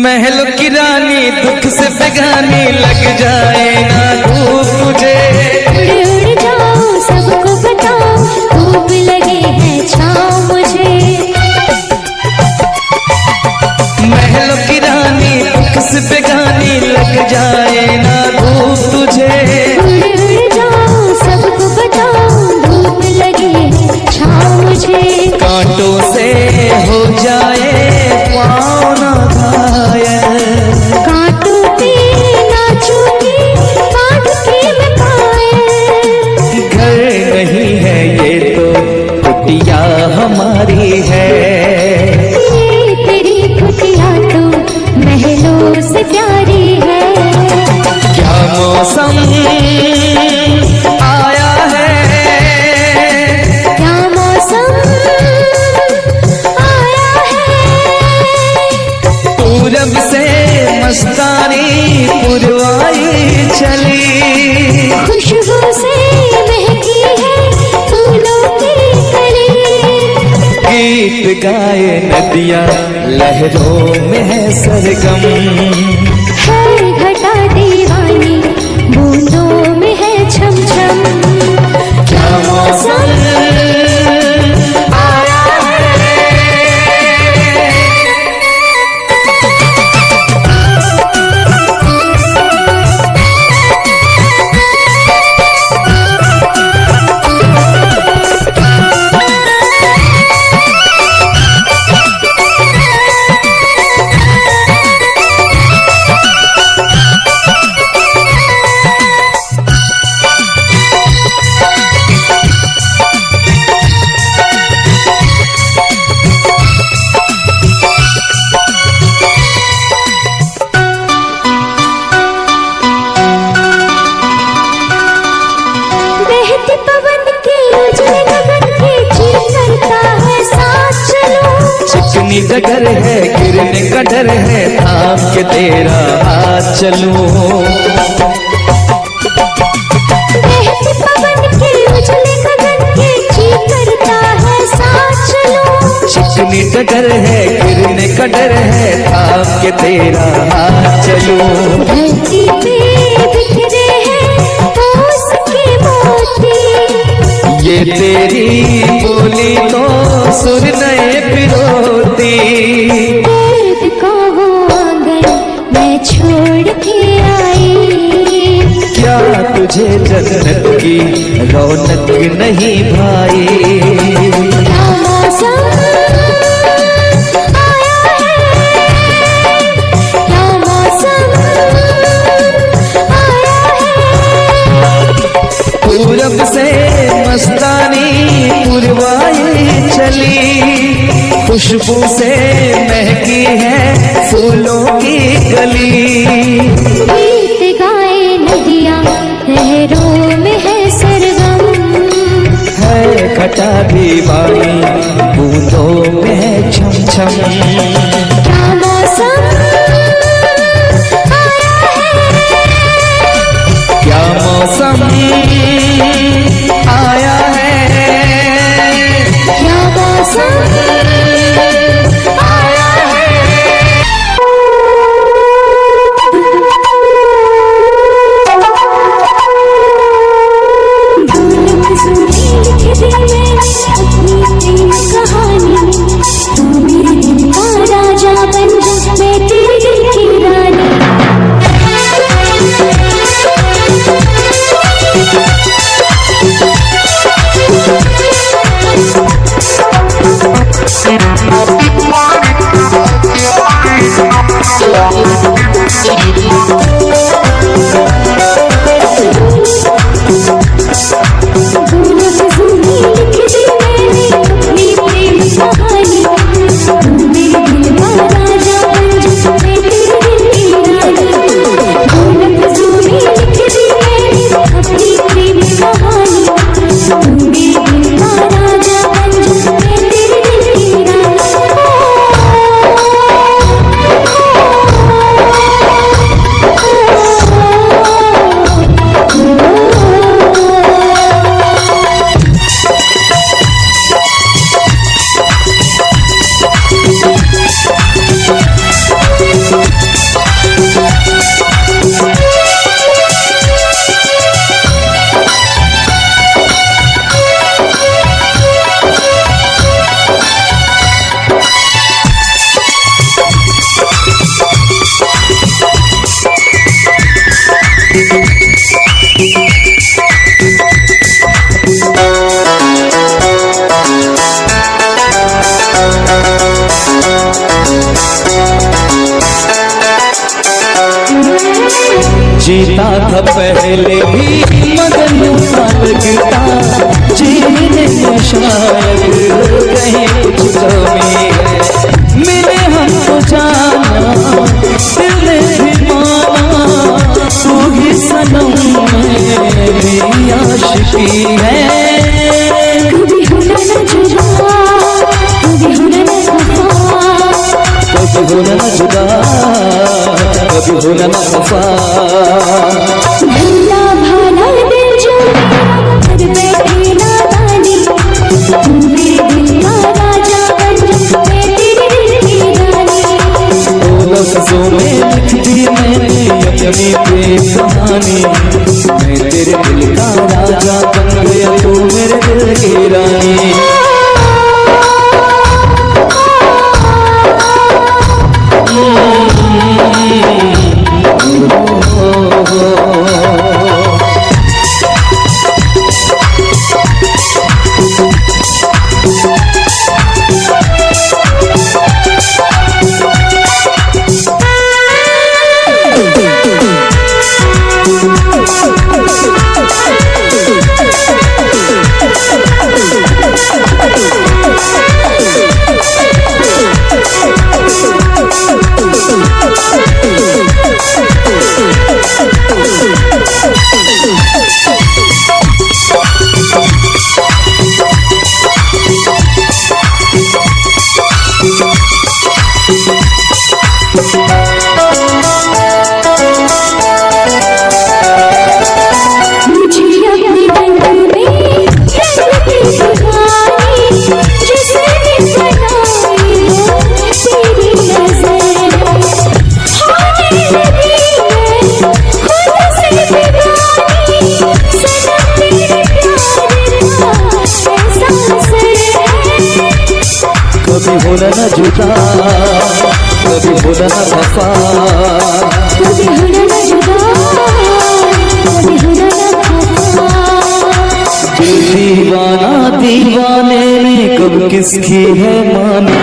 महलों की रानी दुख से बेगानी लग जाए ना धूप तुझे। उड़ उड़ जाओ सबको बताओ धूप लगे है छाँव मुझे। महलों की रानी दुख से बेगानी लग जाए ना धूप तुझे। उड़ उड़ जाओ सबको बताओ धूप लगे है छाँव मुझे। कांटों से हो जाए पाँव ना घायल, कांटों पे नाचूंगी काट के मैं पायल। घर नहीं है ये तो कुटिया हमारी है। ये तेरी कुटिया तो महलों से प्यारी है। क्या मौसम आया है, क्या मौसम आया है। पूरब से मस्तानी पुरवाई चली। खुशबू से महकी है फूलों की कली। गीत गाए नदियाँ लहरों में है सरगम। है घटा दीवानी बूंदों में है छम छम। क्या मौसम आया है। बहते पवन के उजले गगन के चीर करता है साथ चलो। चिकनी डगर है गिरने का डर है थाम के तेरा हाथ चलूं। बहते पवन के उजले गगन के चीर करता है साथ चलो। चिकनी डगर है गिरने का डर है थाम के तेरा हाथ चलूं। धरती पे बिखरे हैं ओस के मोती। ये तेरी बोली तो सुर नए पिरोती। दर्द का वो आंगन मैं छोड़ के आई। क्या तुझे जन्नत की रौनक नहीं भाई। क्या मौसम आया है। क्या मौसम आया है। पूरब से मस्तानी पुरवाई चली। खुशबू से महकी है फूलों की गली। गीत गाए नदियाँ लहरों में है सरगम। है घटा दीवानी बूंदों में है छम छम। क्या मौसम आया है। क्या मौसम आया है। क्या मौसम आया है। लिख दी मैंने अपनी प्रेम कहानी। तू मेरे दिल का राजा बन जा मैं तेरे दिल की रानी। जीता था पहले भी मगन सा लगता, जीने में शायद कहीं कुछ कमी है। मिले हमको जाना दिल ने भी माना, तू ही सनम मेरी आशिकी है। कभी होना न जुदा, कभी होना न खफा, कभी होना न जुदा, कभी होना न खफा। भला भाला दिल जो मेरा कर बैठे नादानी, तू मेरे दिल का राजा बन, मैं तेरे दिल की रानी। दो लफ्जों में लिख दी मैंने अपनी प्रेम कहानी, मैं तेरे दिल का राजा बन गया, तू मेरे दिल की रानी। कभी होना न जुदा, कभी होना न खफा, कभी होना न जुदा, कभी होना न खफा। दीवाना दीवाने ने कब किसकी है मानी,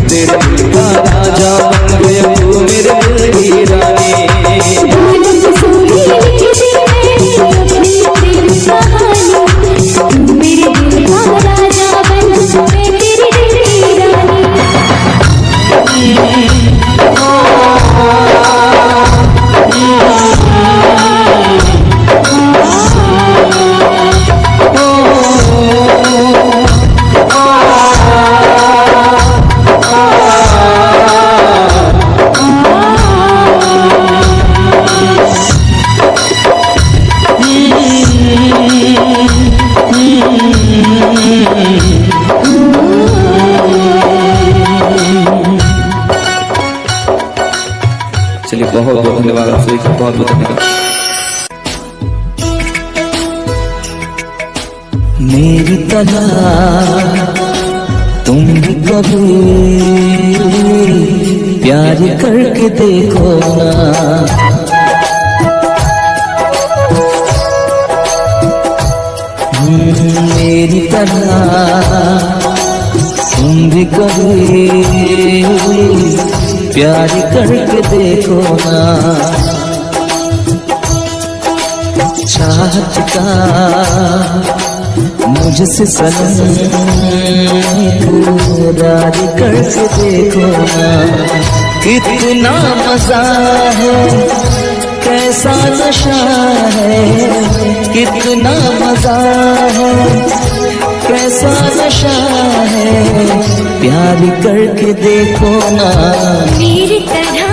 तेरे दिल का राजा बन गया, तू मेरे दिल की रानी। चलिए बहुत बहुत धन्यवाद आप सभी का, बहुत बहुत धन्यवाद। मेरी तरह तुम भी कभी प्यार करके देखो ना, मेरी तरह तुम भी कभी प्यार करके देखो ना। चाहत का मुझसे सनम इकरार करके देखो ना। कितना मजा है, कैसा नशा है, कितना मजा है, कैसा नशा है, प्यार करके देखो ना। मेरी तरह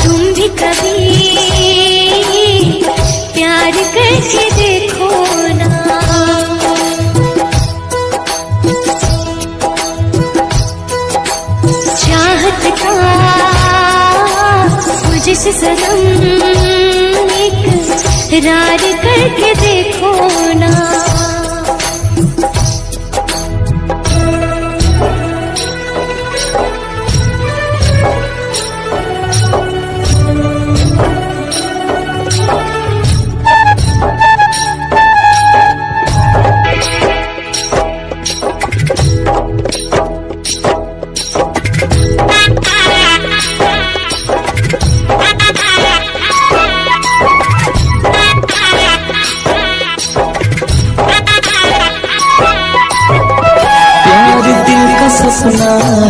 तुम भी कभी प्यार करके देखो ना। चाहत का मुझसे सनम इकरार करके देखो ना।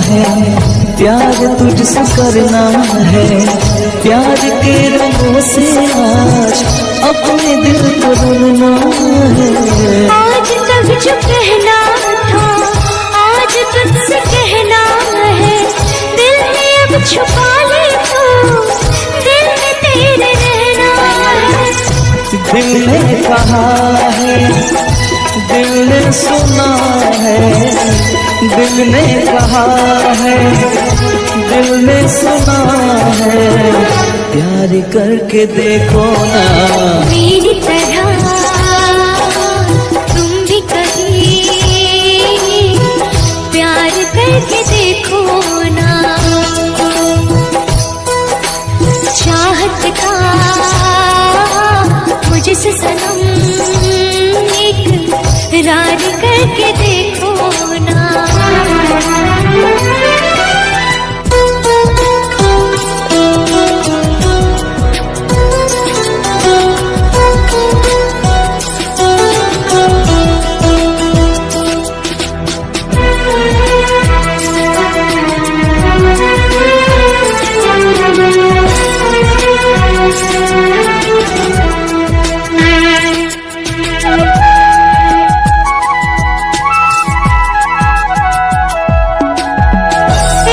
है, प्यार तुझसे करना है, प्यार के रंगों से आज अपने दिल को रंगना है। आज तक जो कहना था आज तुझसे कहना है, दिल में अब छुपा ले तो दिल में तेरे रहना है। दिल ने कहा है, दिल ने सुना है, दिल ने कहा है, दिल ने सुना है, प्यार करके देखो ना मेरी तरह तुम भी कभी प्यार करके देखो ना। चाहत का मुझसे सनम इकरार करके देखो ना।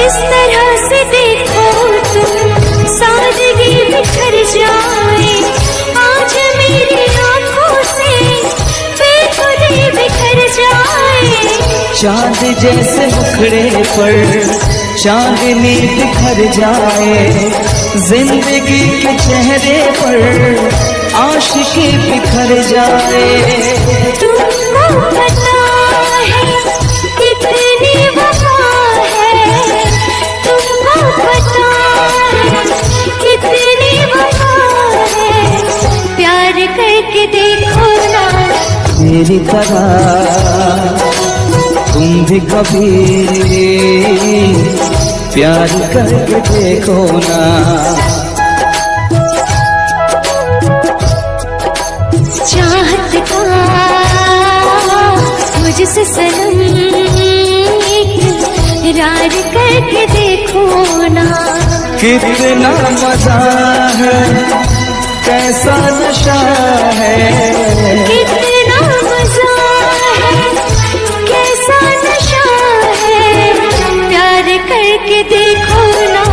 इस तरह से देखो तुम सादगी बिखर जाए, आज मेरी आंखों से बेखुदी बिखर जाए। चांद जैसे मुखड़े पर चांदनी बिखर जाए, जिंदगी के चेहरे पर आशिकी बिखर जाए। तुमको पता है कितनी वफा है, तुमको पता है कितनी वफा है, प्यार करके देखो ना मेरी तरह तुम भी कभी प्यार करके देखो ना। चाहत का मुझसे सनम इकरार करके देखो ना। कितना मजा है, कैसा नशा है, कितना मजा है, कैसा नशा है, प्यार करके देखो ना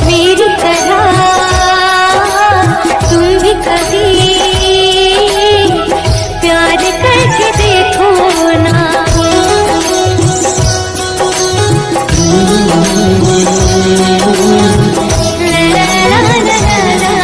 मेरी तरह तुम भी कभी प्यार करके देखो ना। ला ला ला ला ला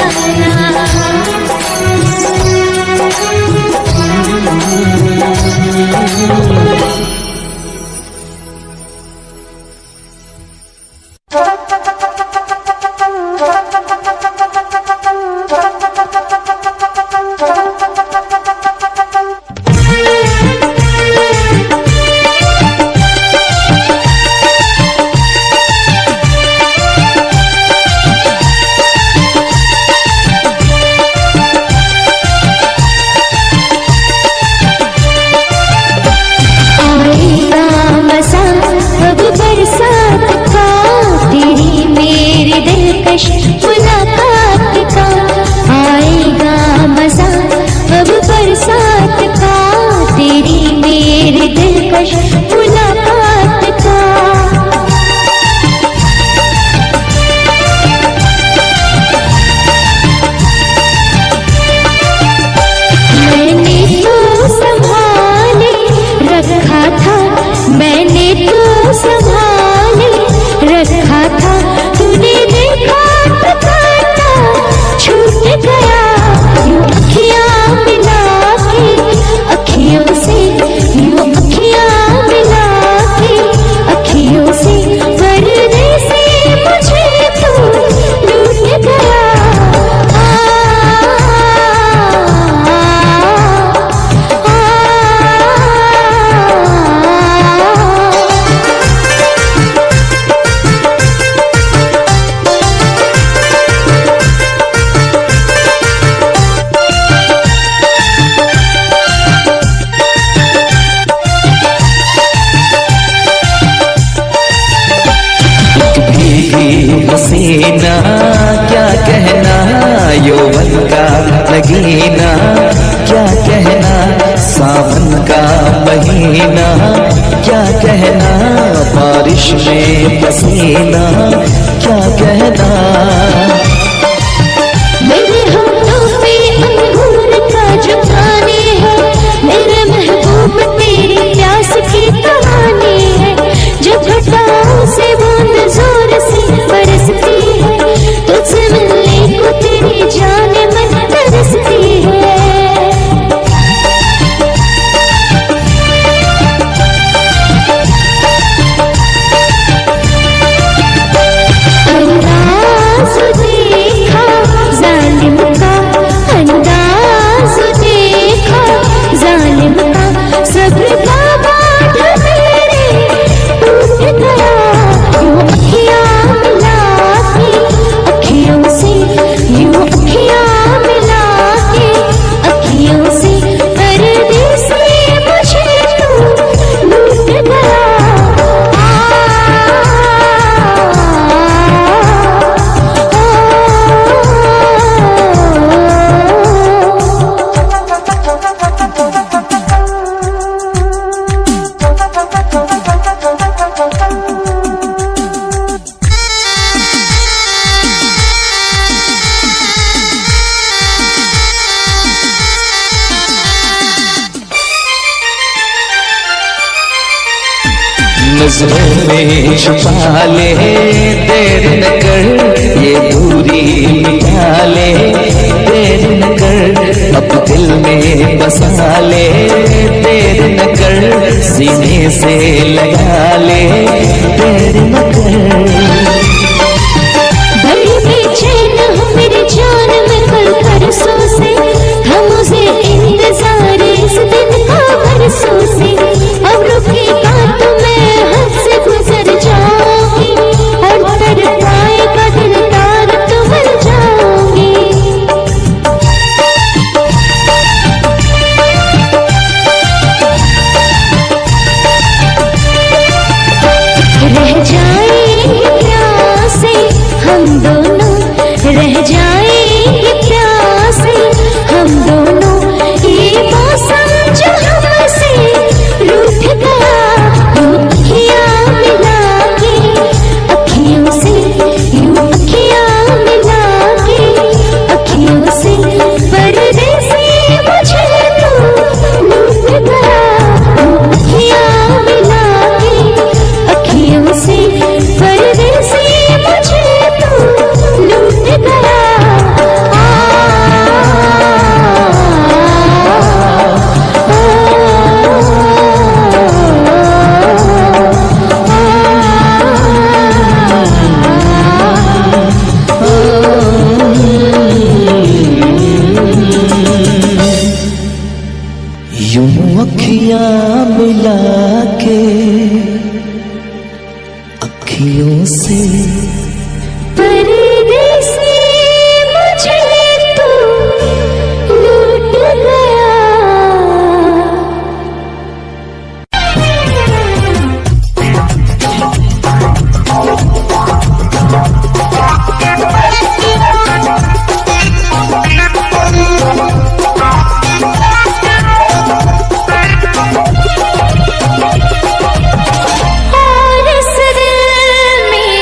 नगीना, क्या कहना सावन का महीना, क्या कहना बारिश में पसीना, क्या कहना। मेरे होठों पे अंगूर का जो पानी है, मेरे महबूब तेरी प्यास की कहानी है। जब घटाओं से बूंद जोर से बरसती है, तुझसे मिलने को तेरी जान मन तरसती है। अंदाज़ देखा जालिम का, अंदाज़ देखा जालिम का, सब्र का बांध मेरे टूट गया। यूं अखियाँ मिला के अखियों से, यूं अखियाँ मिला के अखियों से, परदेसी मुझे तू लूट गया। नजरों में छुपा ले, देर न कर ये दूरी मिटा ले, देर न कर अब दिल में बसा ले, देर न कर सीने से लगा ले, देर न कर। बड़ी बेचैन हूँ मेरी जान में कल परसों से, हम उसे इंतजार इस दिन का बरसों से। अब रुकेगा तो मैं हद से गुजर जाऊंगी, और तड़पाएगा दिल तार तो मर जाऊंगी। रह जाएंगे प्यासे हम दोनों, रह जाएंगे प्यासे हम दोनों। ये मौसम जो हमसे रूठ गया, यूं अखियाँ मिला के अखियों से, यूं अखियाँ मिला के अखियों से, परदेसी मुझे तू लूट गया। यूं अखियाँ मिला के अखियों से, परदेसी मुझे तू लूट गया। यूं अखियाँ मिला के अखियों से, परदेसी मुझे तू लूट गया। और इस दिल में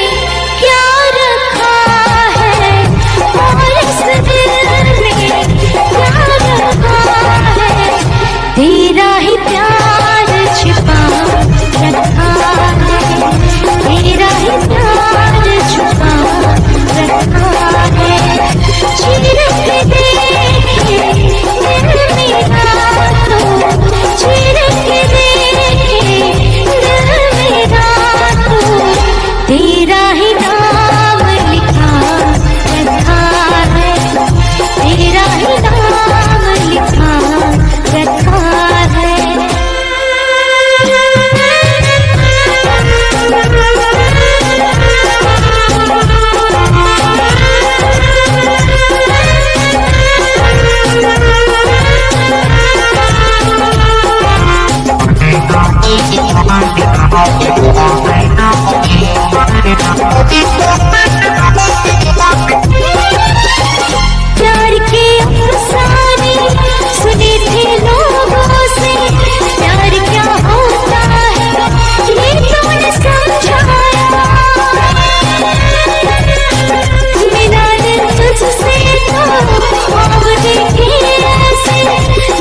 देखे ऐसे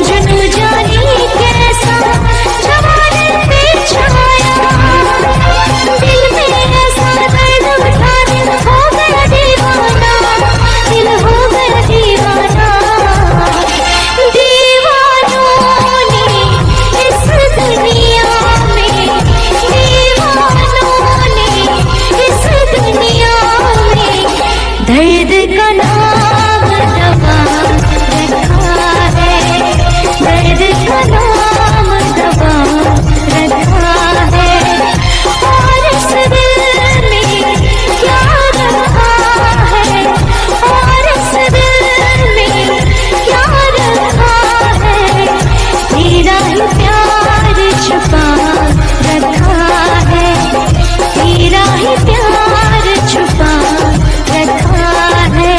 जुनू जानी कैसा जमाने पे छाया, दिल में ऐसा दर्द उठा दिल हो गया दीवाना, दिल हो गया दीवाना। दीवानों ने इस दुनिया में, दीवानों ने इस दुनिया में दर्द का नाम दवा रखा है, दर्द का नाम दवा रखा है। और इस दिल में क्या रखा है, और इस दिल में क्या रखा है, तेरा ही प्यार छुपा रखा है, तेरा ही प्यार छुपा रखा है।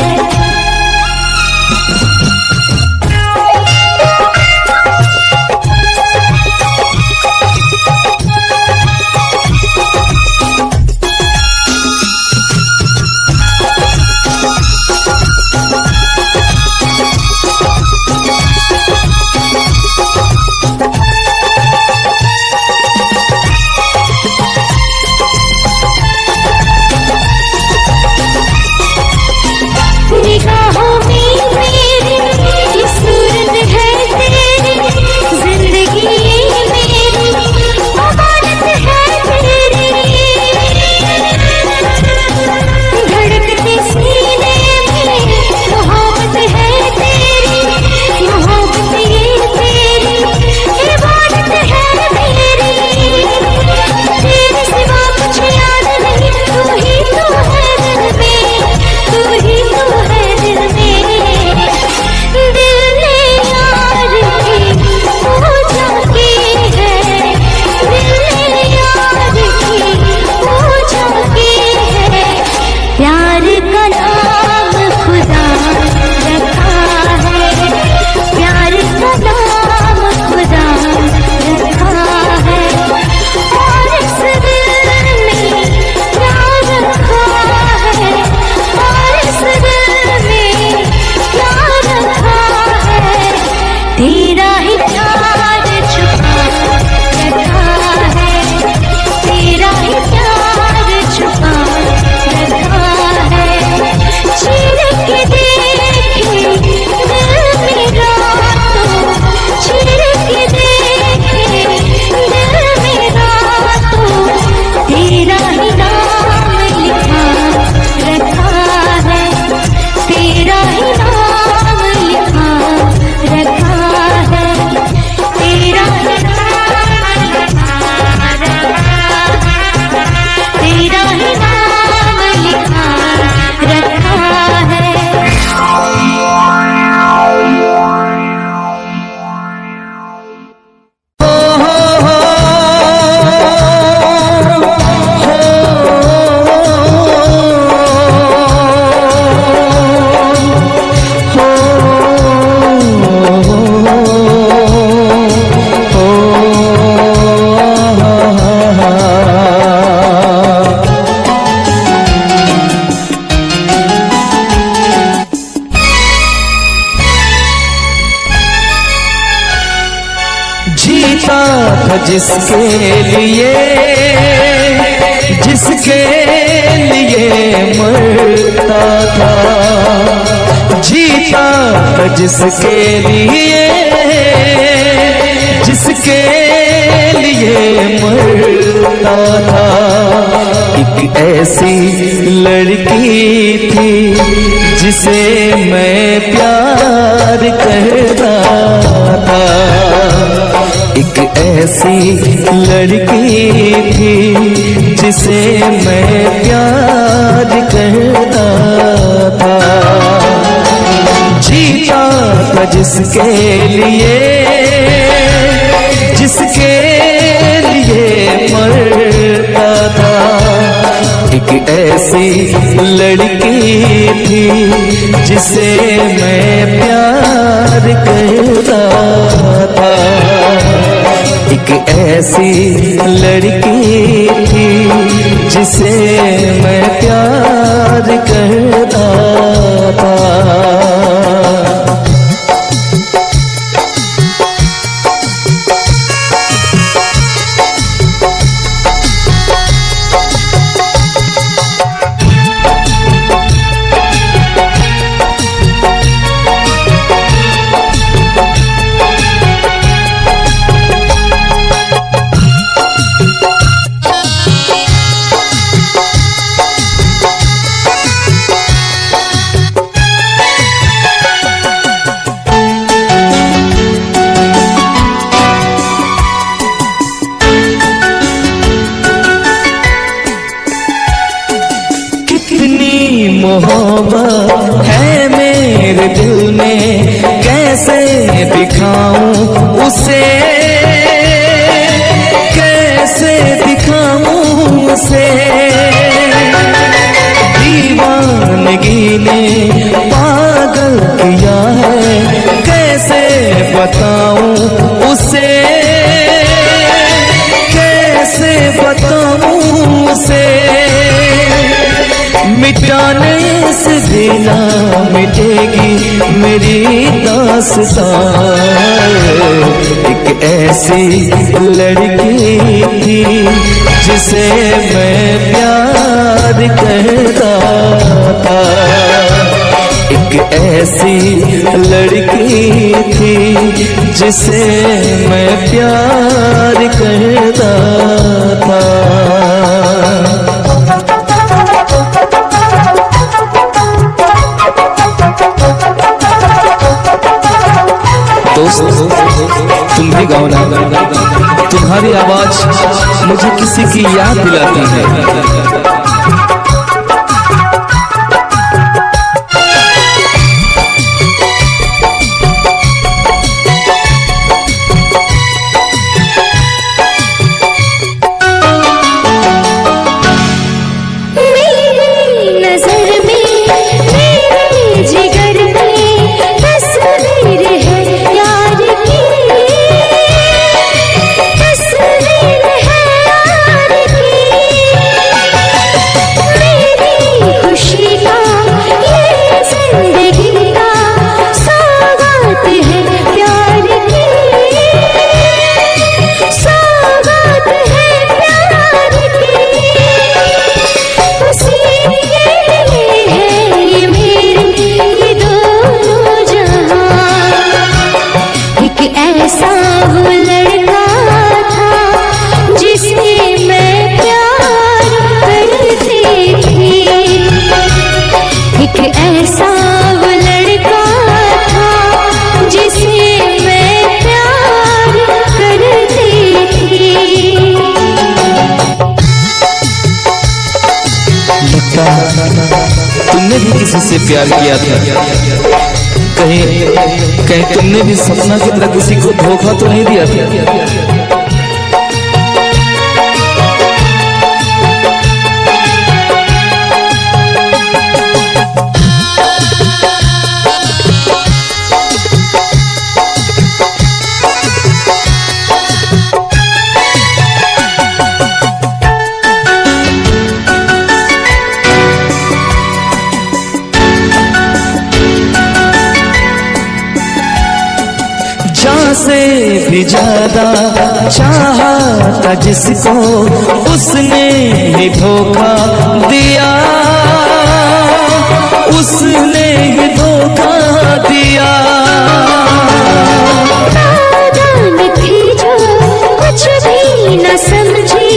निगाहों में मेरी ये सूरत है तेरी, जिंदगी मेरी अमानत है तेरी, धड़कते सीने में मोहब्बत है तेरी, मोहब्बत ये तेरी इबादत है मेरी। तेरे सिवा कुछ याद नहीं, तू ही तो है दिल में, तू ही तो है दिल में। दिल ने यार की पूजा की है, दिल ने यार की पूजा की है। प्यार का नाम खुदा रखा है, प्यार का नाम खुदा रखा है। और इस दिल में क्या रखा है, और इस दिल में क्या रखा है, तेरा ही प्यार छुपा रखा है, तेरा ही प्यार छुपा रखा है। चीर के देखे दिल मेरा तो, चीर के देखे दिल मेरा तो, तेरा ही नाम लिखा रखा है, तेरा ही नाम लिखा रखा है, तेरा ही नाम लिखा रखा है, तेरा ही नाम लिखा रखा है। जीता था जिसके लिए, जिसके लिए मरता था, जीता था जिसके लिए, जिसके लिए मरता था। एक ऐसी लड़की थी जिसे मैं प्यार करता था, एक ऐसी लड़की थी जिसे मैं प्यार करता था। जीता था जिसके लिए, जिसके लिए मरता था। एक ऐसी लड़की थी जिसे मैं प्यार करता था, एक ऐसी लड़की थी जिसे मैं प्यार करता था। कैसे दिखाऊं उसे, कैसे दिखाऊं उसे, दीवानगी ने पागल किया है, कैसे बताऊं उसे, कैसे बताऊं उसे, मिटाने से भी ना मिटेगी मेरी दास्तां। एक ऐसी लड़की थी जिसे मैं प्यार करता था, एक ऐसी लड़की थी जिसे मैं प्यार करता था। दोस्त तुम भी गाओ ना, तुम्हारी आवाज मुझे किसी की याद दिलाती है। तुमने भी किसी से प्यार किया था, कहीं कहीं तुमने भी सपना की तरह किसी को धोखा तो नहीं दिया था? से भी ज्यादा चाहा था जिसको, उसने ही धोखा दिया, उसने ही धोखा दिया। नादान थी जो कुछ भी न समझी,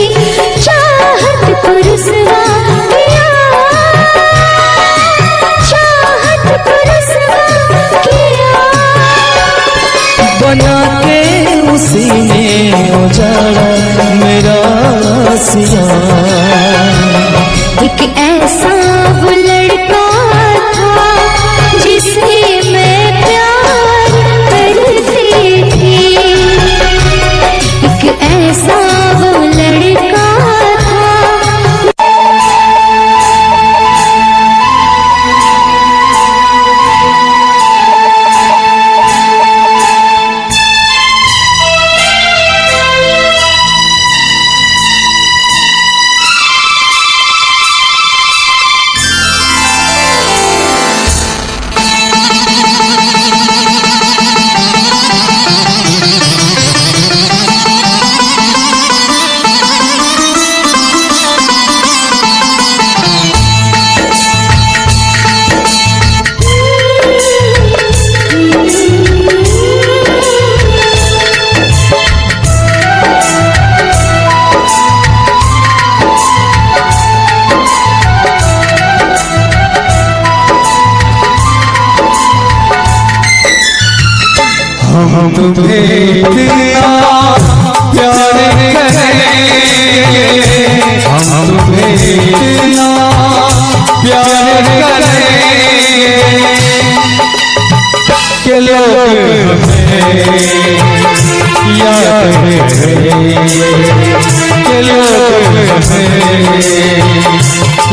चाहत को रुसवा किया, चाहत को रुसवा किया, बना के उसी ने उजाड़ा मेरा सिया। एक ऐसा वो लड़का था जिसे मैं प्यार करती थी, एक ऐसा वो लड़का था। हम तुम्हें इतना प्यार करें, हम तुम्हें इतना प्यार करें कि लोग हमें याद करेंगे, के लोग हमें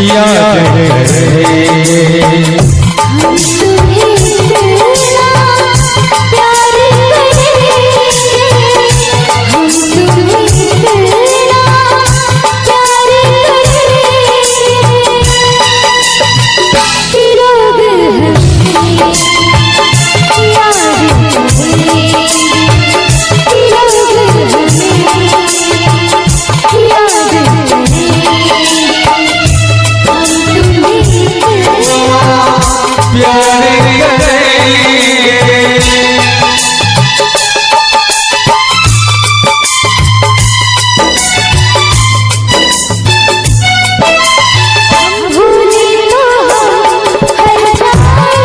याद करेंगे। हम तुम्हें इतना प्यार करेंगे, हम तुम्हें इतना प्यार करेंगे कि लोग हमें याद करेंगे, कि लोग हमें याद करेंगे। हम तुम्हें इतना प्यार करेंगे। भूले तो हर जाए,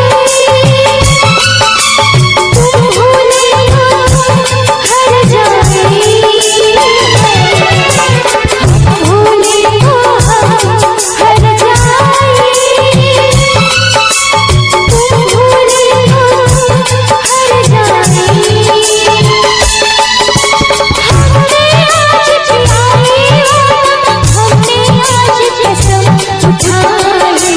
तुम भूले तो हर जाए, भूले तो हर जाए, तुम भूले तो हर जाए। हमने आज पियाई, हमने आज कसम उठाई,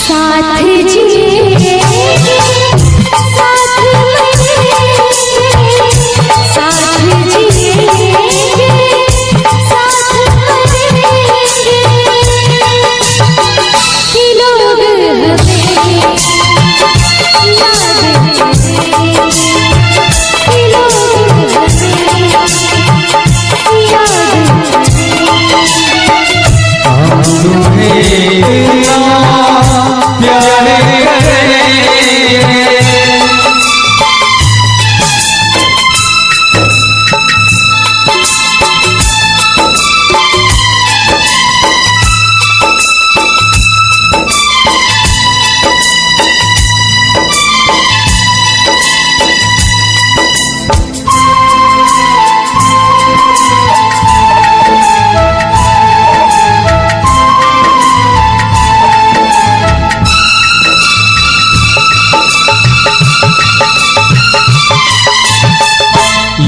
साथ जिएंगे, साथ मरेंगे, साथ जिएंगे, साथ मरेंगे कि लोग हमें याद करेंगे, कि लोग हमें याद करेंगे। हम तुम्हें इतना प्यार करेंगे।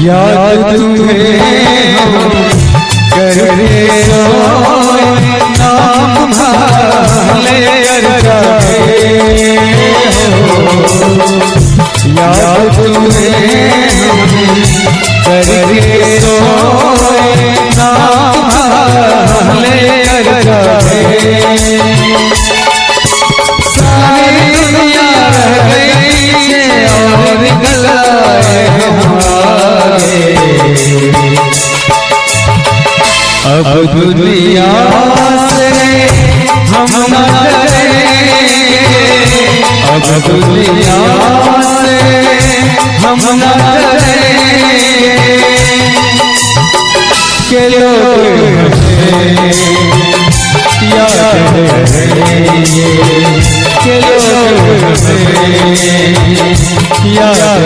याद तुम्हें हम करते सोए, नाम तुम्हारे जाए हो। याद तुम्हें हम करते सोए, नाम तुम्हारे जाए। सारी दुनिया रह गई और गलाए हमारे, अब दुनिया से हम न डरेंगे, अब दुनिया से हम न डरेंगे के लोग हमें याद करेंगे, के लोग हमें याद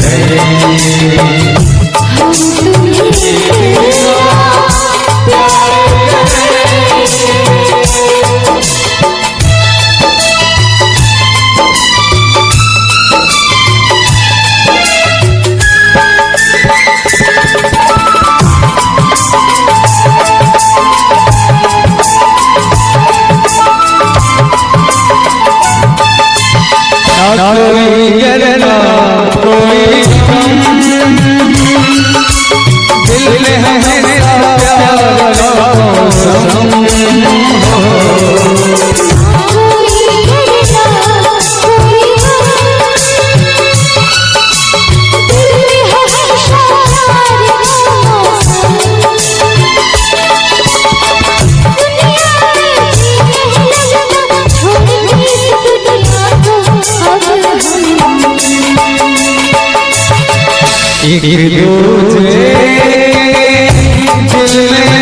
करेंगे। हम तुम्हें इतना प्यार करेंगे। ना कोई गिरना कोई गम, दिल में हमेशा प्यार का मौसम हो। कोई गिरना कोई गम, दिल में हमेशा प्यार का मौसम। दुनिया में जीने लगना, छोड़ेंगे इस दुनिया को अब हम। एक दूसरे दिल में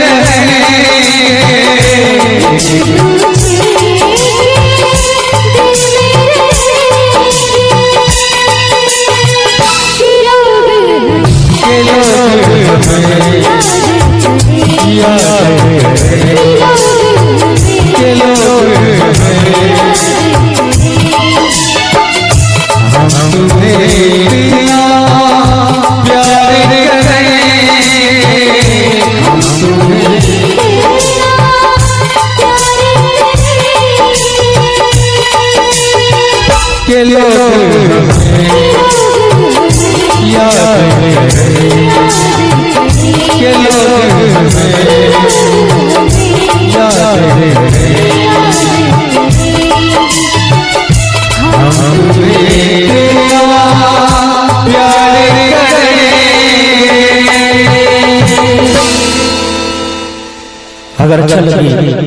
तुम्हें इतना प्यार करें, हम तुम्हें के लोग हमें याद करें, के लोग हमें याद करें, हम तुम्हें इतना प्यार करें। अगर अच्छा लगे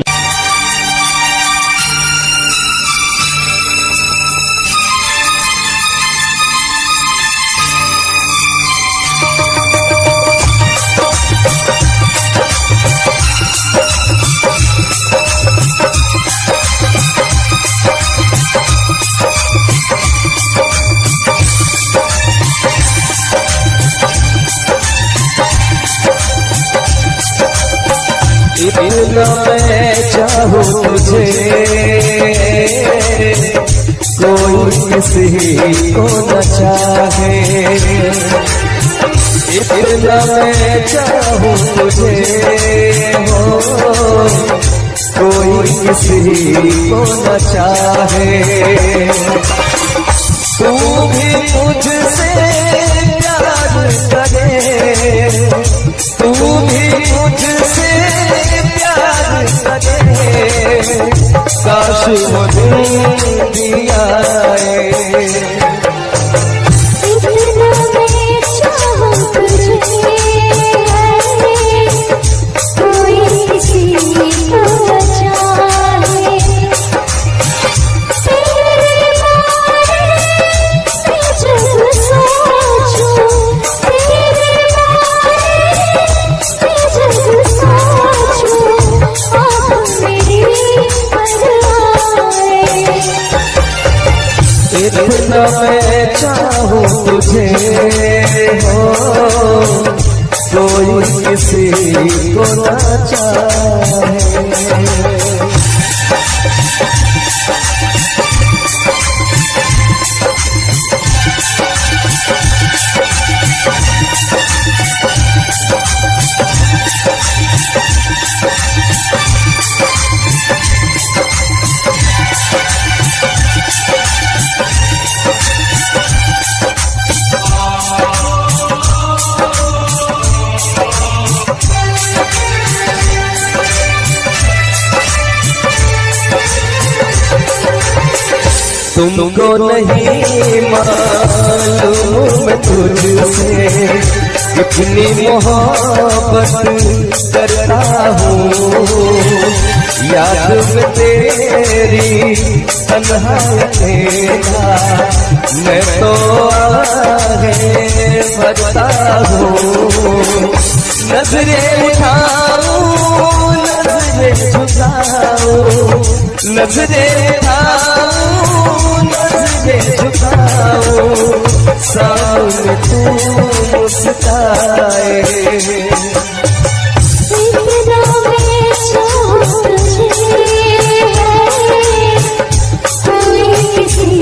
इतना मैं चाहूँ तुझे, कोई किसी को न चाहे। इतना मैं चाहूँ तुझे हो, कोई किसी को न चाहे। तू भी मुझसे प्यार करे, तू भी मुझसे प्यार करे, काश वो दिन भी आए। इतना मैं चाहूँ तुझे, कोई किसी को न चाहे। तेरे बारे में जब सोचूं, तेरे बारे में जब सोचूं, आँख मेरी भर आए। इतना मैं चाहूँ तुझे हो, कोई किसी को न चाहे। तुमको नहीं मालूम मैं तुझसे कितनी मोहब्बत करता हूँ। याद में तेरी तन्हाई का मैं तो आगे बढ़ता हूँ। नजरें उठाऊं, नजरें झुकाऊं, नजरें उठाऊं, नजरें झुकाऊं, सामने तू मुस्काए। इतना मैं चाहूँ तुझे, कोई किसी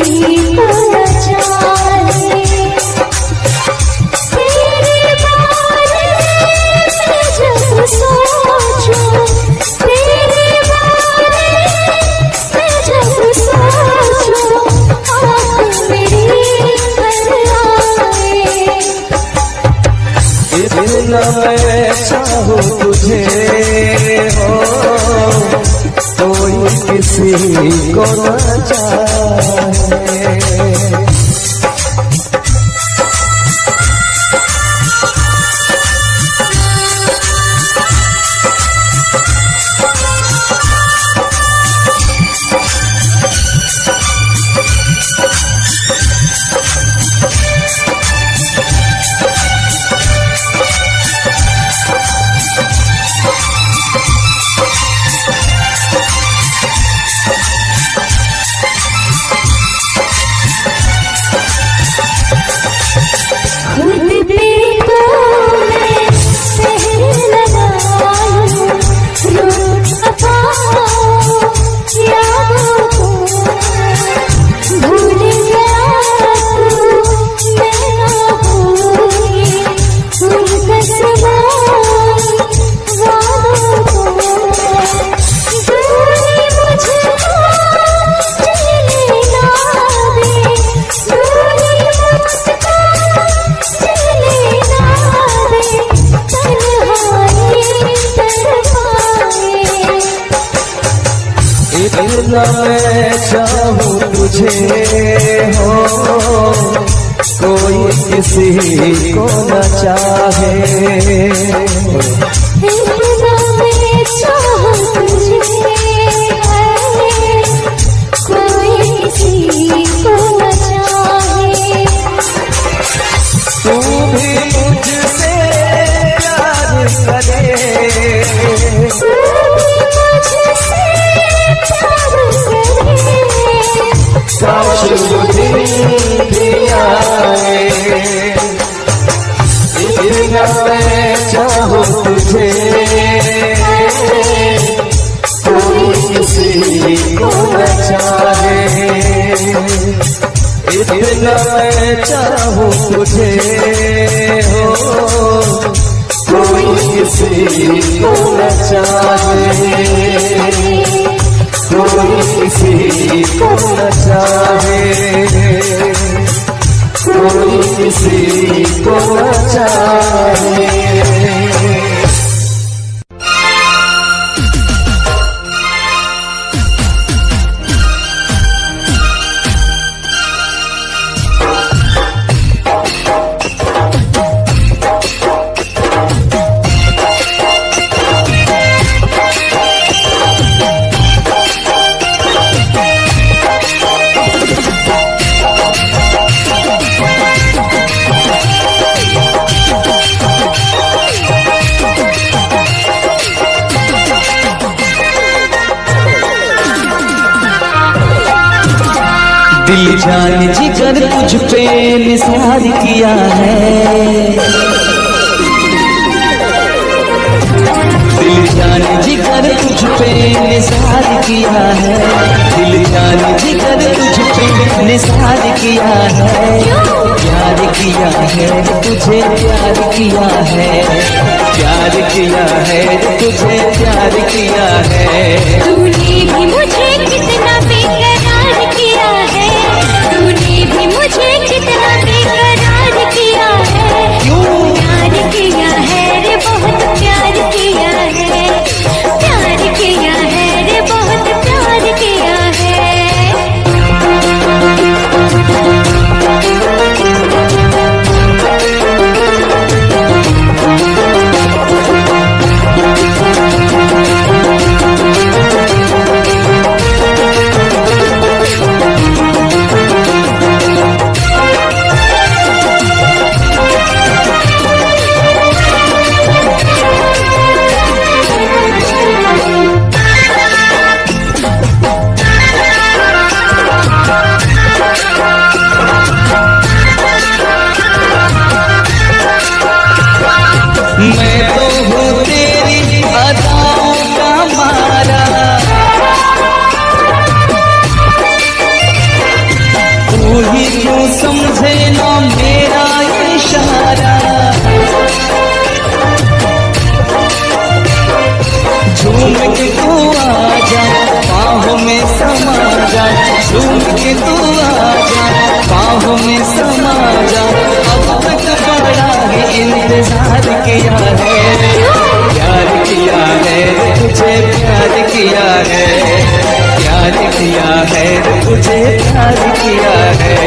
को न चाहे। तेरे बारे में जब सोचूं, तेरे बारे में जब सोचूं, आँख कोई किसी को न चाहे। इतना मैं चाहूं तुझे है, कोई किसी को न चाहे। तू भी मुझसे प्यार करे, तू भी मुझसे प्यार करे, काश मुझे भी आए। इतना मैं चाहूं तुझे, कोई किसी को न चाहे। इतना मैं चाहूं तुझे हो, कोई किसी को न चाहे। कोई किसी को न चाहे, कोई किसी को न चाहे। दिल जान जिगर तुझ पे निसार किया है। दिल जान जिगर तुझ पे निसार किया है। दिल जान जिगर तुझ पे निसार किया है। प्यार किया है तुझे, प्यार किया है, प्यार किया है तुझे, प्यार किया है। तूने भी मुझे कितना बेकरार किया है, तूने भी मुझे कितना बेकरार किया है। प्यार किया है रे, बहुत प्यार किया है, प्यार किया है रे, बहुत प्यार किया है। मैं तो हूँ तेरी अदाओं का मारा, तू ही क्यों समझे ना मेरा इशारा। झूम के तू आजा, बाहों में समा जा, झूम के तू आजा, बाहों में समा जा। अब तक बड़ा ही इंतजार किया है, प्यार किया है तुझे, प्यार किया है, प्यार किया है तुझे, प्यार किया है।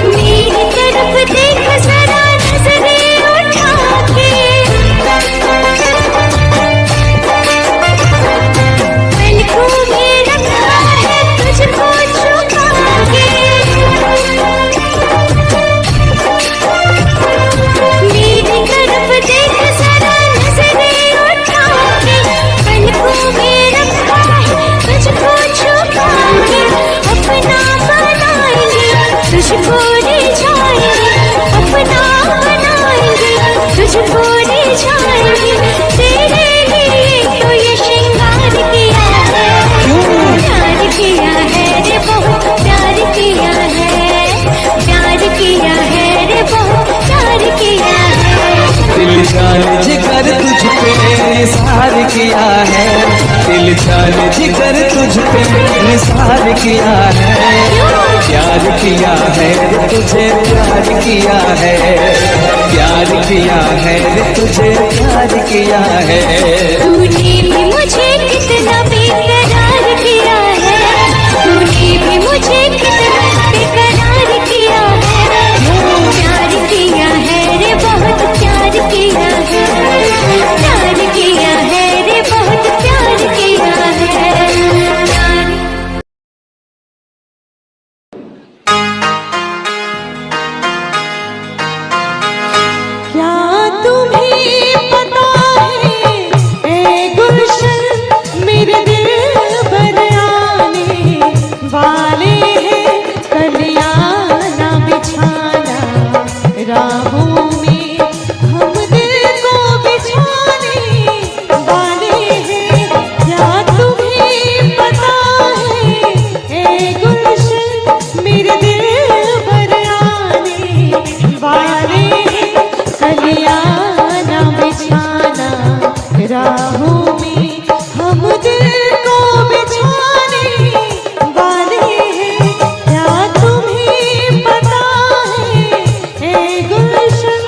मेरी जान जिगर तुझ पे निसार किया है, प्यार किया है रे तुझे प्यार किया है, प्यार किया है रे तुझे प्यार किया है। तूने भी मुझे कितना बेकरार किया है, तूने भी मुझे कितना बेकरार किया है, प्यार किया है रे बहुत प्यार किया है, प्यार किया है रे बहुत प्यार किया है, प्यार। क्या तुम्हें पता है ए गुलशन मेरे दिल भर आने वाले हैं, कलियां ना बिछाना राहों में हम दिल को बिछाने वाले हैं। क्या तुम्हें पता है ए गुलशन मेरे दिल भर आने वाले हैं, कलियां ना बिछाना राहों में हम दिल को बिछाने वाले हैं। क्या तुम्हें पता है ए गुलशन।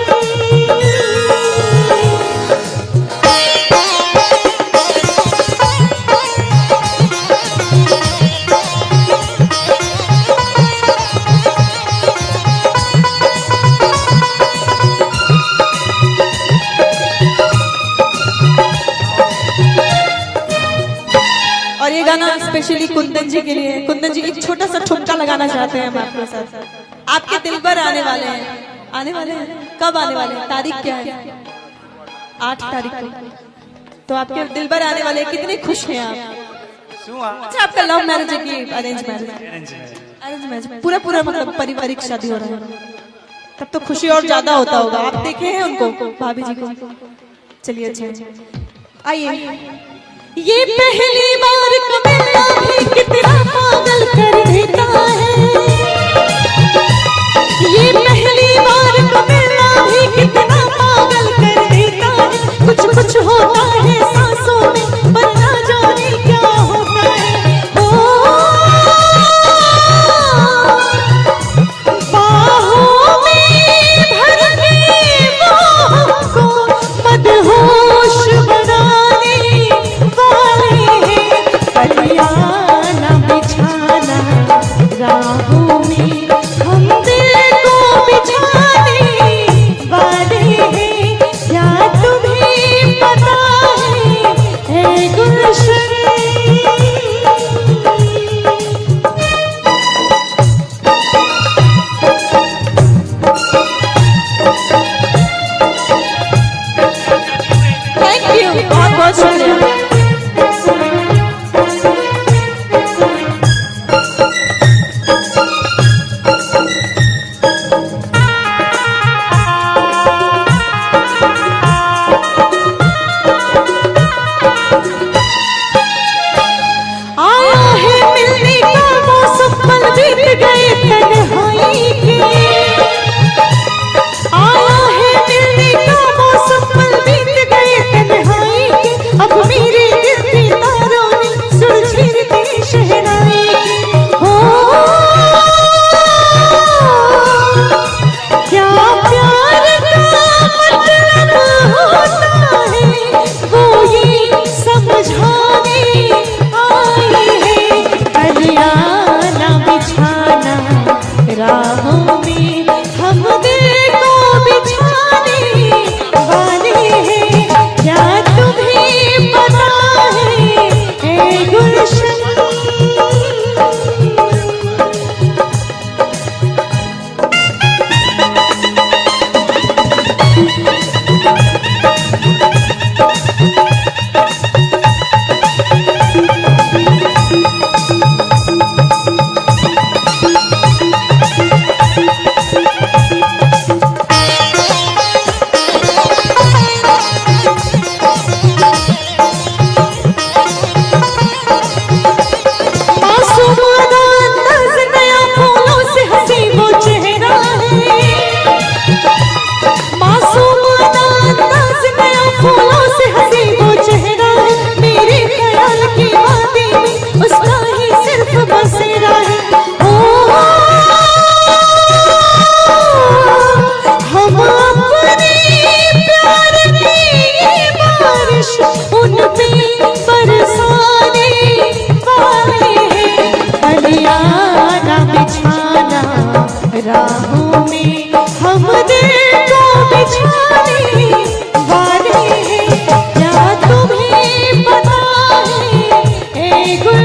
और ये गाना स्पेशली कुंदन जी के लिए। कुंदन जी एक छोटा सा ठुमका लगाना चाहते हैं हम आपके साथ। आपके दिल पर आने वाले हैं, आने वाले हैं, कब आने वाले हैं, तारीख क्या है? 8 तारीख को। तो आपके दिल पर आने वाले हैं, कितने खुश हैं आप? अच्छा, आपका लव मैरिज है कि अरेंज मैरिज? Arrange marriage. पूरा पूरा मतलब पारिवारिक शादी हो रहा है, तब तो खुशी और ज्यादा होता होगा। आप देखे हैं उनको, भाभी जी को? चलिए अच्छा आइए। ये पहली बार कमिला भी कितना पागल कर देता है, ये पहली बार कमिला भी कितना पागल कर देता है। कुछ कुछ होता है सांसों में पर ना जाने क्या होता है। ओ बाहों में भर के वो हमको मदहोश बनाने वाले हैं, कलियां ना बिछाना राहों में हम दिल को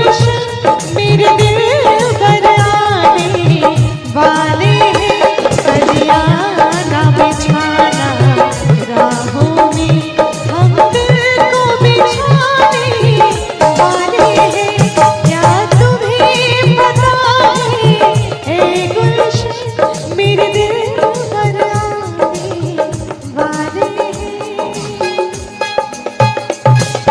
गुलशन मेरे दिल